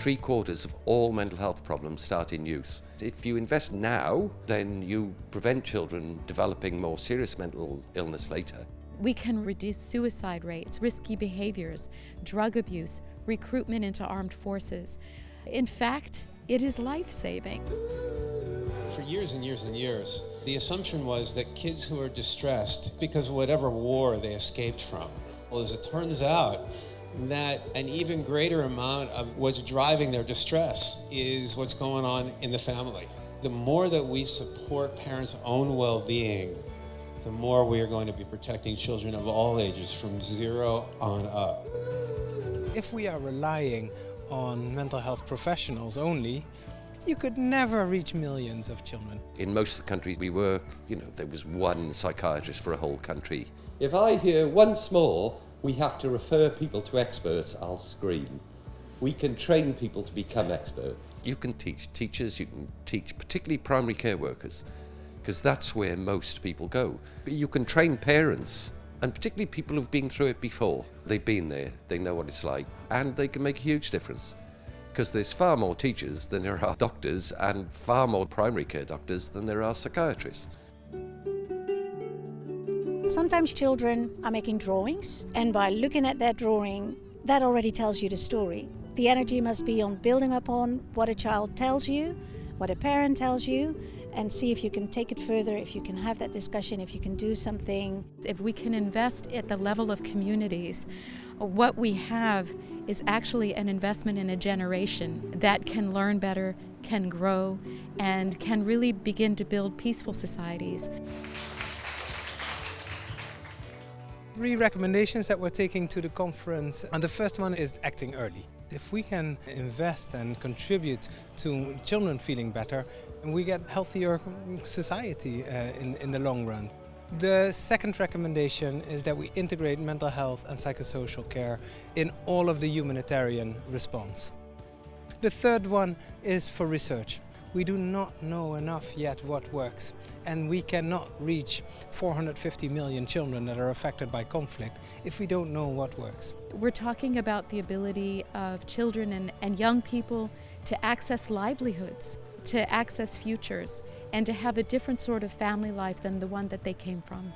3/4 of all mental health problems start in youth. If you invest now, then you prevent children developing more serious mental illness later. We can reduce suicide rates, risky behaviors, drug abuse, recruitment into armed forces. In fact, it is life-saving. For years and years and years, the assumption was that kids who are distressed because of whatever war they escaped from, well, as it turns out, that an even greater amount of what's driving their distress is what's going on in the family. The more that we support parents' own well-being, the more we are going to be protecting children of all ages from 0 on up. If we are relying on mental health professionals only, you could never reach millions of children. In most of the countries we work, there was one psychiatrist for a whole country. If I hear once more we have to refer people to experts, I'll scream. We can train people to become experts. You can teach teachers, you can teach particularly primary care workers, because that's where most people go. But you can train parents, and particularly people who've been through it before. They've been there, they know what it's like, and they can make a huge difference. Because there's far more teachers than there are doctors, and far more primary care doctors than there are psychiatrists. Sometimes children are making drawings, and by looking at that drawing, that already tells you the story. The energy must be on building upon what a child tells you, what a parent tells you, and see if you can take it further, if you can have that discussion, if you can do something. If we can invest at the level of communities, what we have is actually an investment in a generation that can learn better, can grow, and can really begin to build peaceful societies. 3 recommendations that we're taking to the conference, and the first one is acting early. If we can invest and contribute to children feeling better, we get healthier society in the long run. The second recommendation is that we integrate mental health and psychosocial care in all of the humanitarian response. The third one is for research. We do not know enough yet what works, and we cannot reach 450 million children that are affected by conflict if we don't know what works. We're talking about the ability of children and young people to access livelihoods, to access futures, and to have a different sort of family life than the one that they came from.